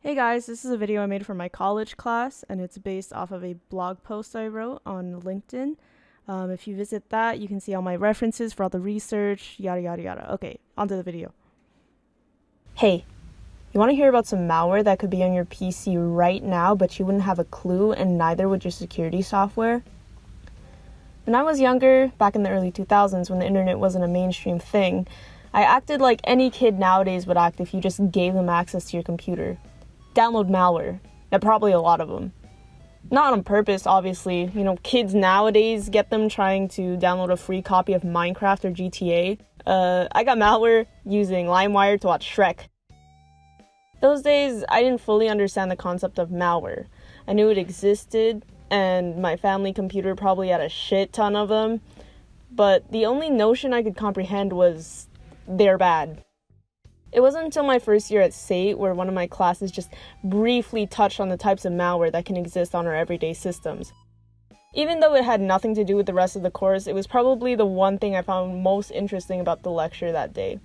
Hey guys, this is a video I made for my college class, and it's based off of a blog post I wrote on LinkedIn. If you visit that, you can see all my references for all the research, yada yada yada. Okay, onto the video. Hey, you want to hear about some malware that could be on your PC right now, but you wouldn't have a clue, and neither would your security software? When I was younger, back in the early 2000s, when the internet wasn't a mainstream thing, I acted like any kid nowadays would act if you just gave them access to your computer. Download malware. And probably a lot of them. Not on purpose, obviously. Kids nowadays get them trying to download a free copy of Minecraft or GTA. I got malware using LimeWire to watch Shrek. Those days, I didn't fully understand the concept of malware. I knew it existed, and my family computer probably had a shit ton of them. But the only notion I could comprehend was they're bad. It wasn't until my first year at SAIT where one of my classes just briefly touched on the types of malware that can exist on our everyday systems. Even though it had nothing to do with the rest of the course, it was probably the one thing I found most interesting about the lecture that day.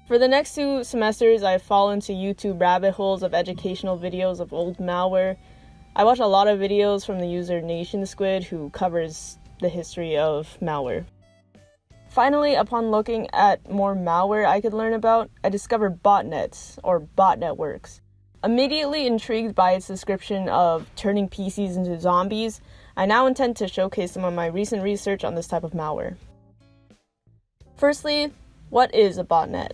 For the next 2 semesters, I've fallen into YouTube rabbit holes of educational videos of old malware. I watch a lot of videos from the user NationSquid, who covers the history of malware. Finally, upon looking at more malware I could learn about, I discovered botnets, or bot networks. Immediately intrigued by its description of turning PCs into zombies, I now intend to showcase some of my recent research on this type of malware. Firstly, what is a botnet?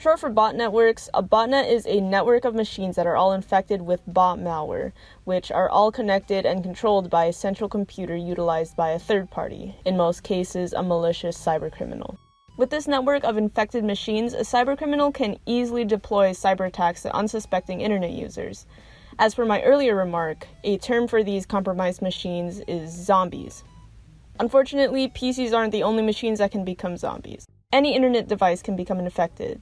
Short for bot networks, a botnet is a network of machines that are all infected with bot malware, which are all connected and controlled by a central computer utilized by a third party, in most cases a malicious cybercriminal. With this network of infected machines, a cybercriminal can easily deploy cyber attacks to unsuspecting internet users. As per my earlier remark, a term for these compromised machines is zombies. Unfortunately, PCs aren't the only machines that can become zombies. Any internet device can become infected.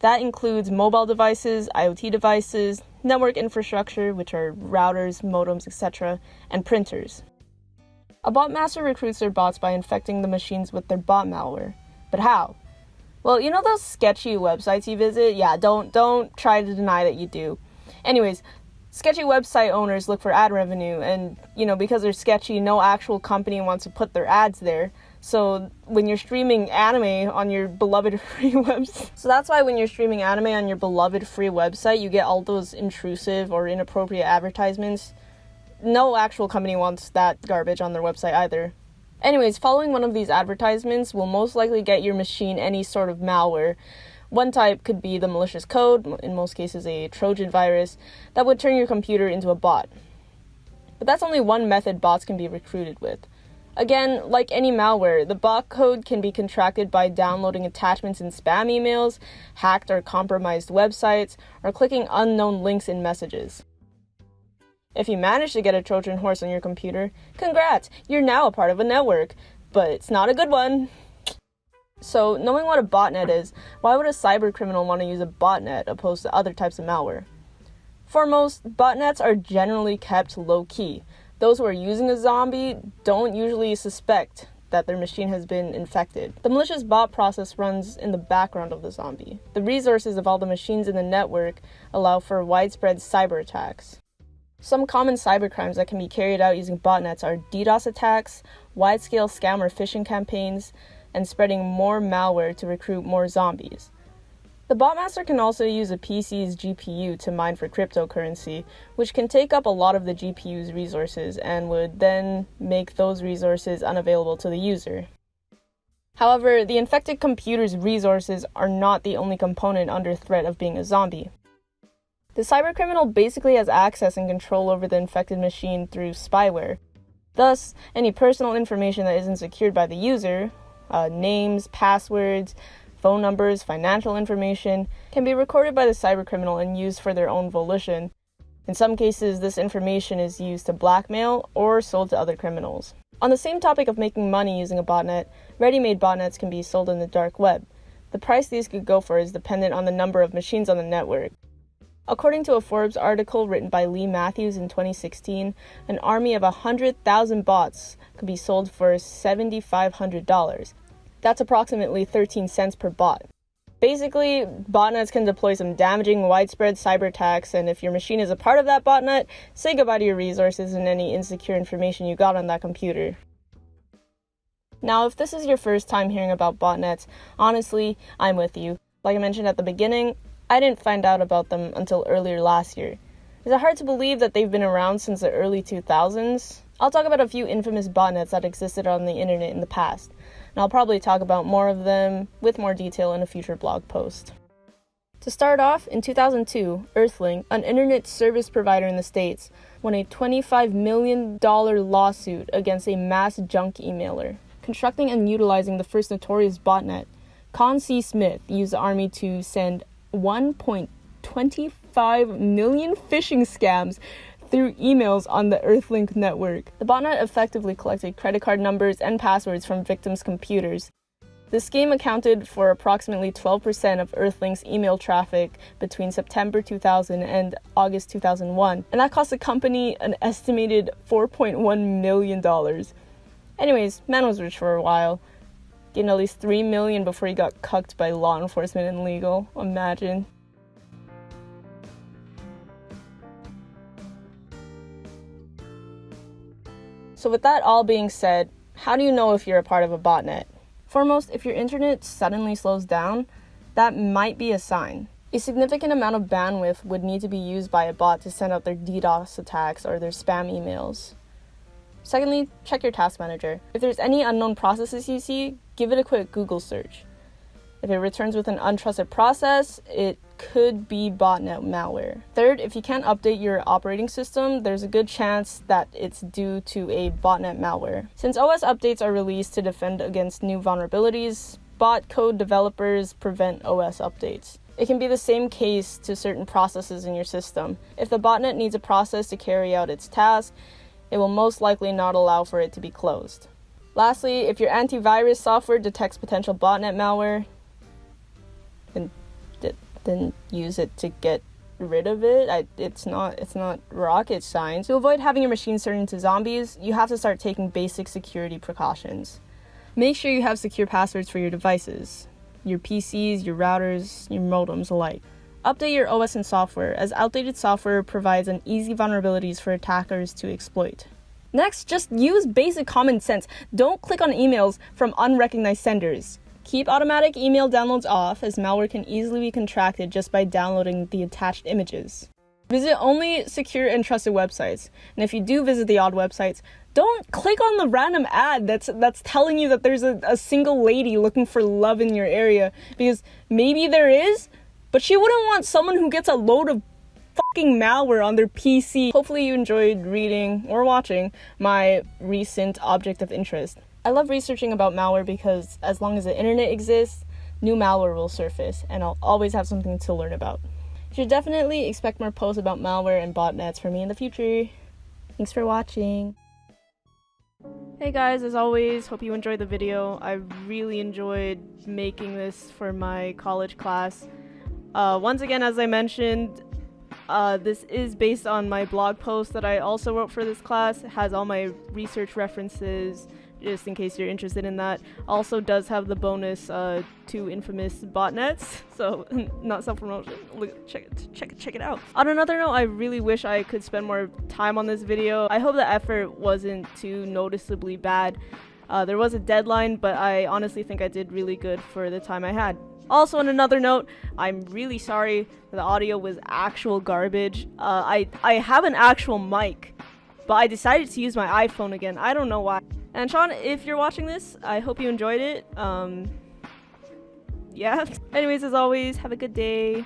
That includes mobile devices, IoT devices, network infrastructure, which are routers, modems, etc., and printers. A botmaster recruits their bots by infecting the machines with their bot malware. But how? Well, those sketchy websites you visit? Yeah, don't try to deny that you do. Anyways, sketchy website owners look for ad revenue, and, because they're sketchy, no actual company wants to put their ads there. So when you're streaming anime on your beloved free website, you get all those intrusive or inappropriate advertisements. No actual company wants that garbage on their website either. Anyways, following one of these advertisements will most likely get your machine any sort of malware. One type could be the malicious code, in most cases a Trojan virus, that would turn your computer into a bot. But that's only one method bots can be recruited with. Again, like any malware, the bot code can be contracted by downloading attachments in spam emails, hacked or compromised websites, or clicking unknown links in messages. If you manage to get a Trojan horse on your computer, congrats, you're now a part of a network, but it's not a good one. So, knowing what a botnet is, why would a cybercriminal want to use a botnet opposed to other types of malware? Foremost, botnets are generally kept low-key. Those who are using a zombie don't usually suspect that their machine has been infected. The malicious bot process runs in the background of the zombie. The resources of all the machines in the network allow for widespread cyber attacks. Some common cybercrimes that can be carried out using botnets are DDoS attacks, wide-scale scam or phishing campaigns, and spreading more malware to recruit more zombies. The botmaster can also use a PC's GPU to mine for cryptocurrency, which can take up a lot of the GPU's resources and would then make those resources unavailable to the user. However, the infected computer's resources are not the only component under threat of being a zombie. The cybercriminal basically has access and control over the infected machine through spyware. Thus, any personal information that isn't secured by the user, names, passwords, phone numbers, financial information, can be recorded by the cybercriminal and used for their own volition. In some cases, this information is used to blackmail or sold to other criminals. On the same topic of making money using a botnet, ready-made botnets can be sold in the dark web. The price these could go for is dependent on the number of machines on the network. According to a Forbes article written by Lee Matthews in 2016, an army of 100,000 bots could be sold for $7,500. That's approximately 13 cents per bot. Basically, botnets can deploy some damaging, widespread cyber attacks, and if your machine is a part of that botnet, say goodbye to your resources and any insecure information you got on that computer. Now, if this is your first time hearing about botnets, honestly, I'm with you. Like I mentioned at the beginning, I didn't find out about them until earlier last year. Is it hard to believe that they've been around since the early 2000s? I'll talk about a few infamous botnets that existed on the internet in the past, and I'll probably talk about more of them with more detail in a future blog post. To start off, in 2002, Earthlink, an internet service provider in the States, won a $25 million lawsuit against a mass junk emailer. Constructing and utilizing the first notorious botnet, Con C. Smith used the army to send 1.25 million phishing scams through emails on the Earthlink network. The botnet effectively collected credit card numbers and passwords from victims' computers. The scheme accounted for approximately 12% of Earthlink's email traffic between September 2000 and August 2001, and that cost the company an estimated $4.1 million. Anyways, man was rich for a while, getting at least $3 million before he got cucked by law enforcement and legal. Imagine. So with that all being said, how do you know if you're a part of a botnet? Foremost, if your internet suddenly slows down, that might be a sign. A significant amount of bandwidth would need to be used by a bot to send out their DDoS attacks or their spam emails. Secondly, check your task manager. If there's any unknown processes you see, give it a quick Google search. If it returns with an untrusted process, it could be botnet malware. Third, if you can't update your operating system, there's a good chance that it's due to a botnet malware. Since OS updates are released to defend against new vulnerabilities, bot code developers prevent OS updates. It can be the same case to certain processes in your system. If the botnet needs a process to carry out its task, it will most likely not allow for it to be closed. Lastly, if your antivirus software detects potential botnet malware, then use it to get rid of it. It's not rocket science. To avoid having your machine turn into zombies, you have to start taking basic security precautions. Make sure you have secure passwords for your devices, your PCs, your routers, your modems alike. Update your OS and software, as outdated software provides an easy vulnerabilities for attackers to exploit. Next, just use basic common sense. Don't click on emails from unrecognized senders. Keep automatic email downloads off, as malware can easily be contracted just by downloading the attached images. Visit only secure and trusted websites, and if you do visit the odd websites, don't click on the random ad that's telling you that there's a single lady looking for love in your area, because maybe there is, but she wouldn't want someone who gets a load of fucking malware on their PC. Hopefully you enjoyed reading or watching my recent object of interest. I love researching about malware because as long as the internet exists, new malware will surface, and I'll always have something to learn about. You should definitely expect more posts about malware and botnets from me in the future. Thanks for watching. Hey guys, as always, hope you enjoyed the video. I really enjoyed making this for my college class. Once again, as I mentioned, this is based on my blog post that I also wrote for this class. It has all my research references, just in case you're interested in that. Also does have the bonus 2 infamous botnets, so not self-promotion. Check it out. On another note, I really wish I could spend more time on this video. I hope the effort wasn't too noticeably bad. There was a deadline, but I honestly think I did really good for the time I had. Also, on another note, I'm really sorry the audio was actual garbage. I have an actual mic, but I decided to use my iPhone again. I don't know why. And Sean, if you're watching this, I hope you enjoyed it. Yeah. Anyways, as always, have a good day.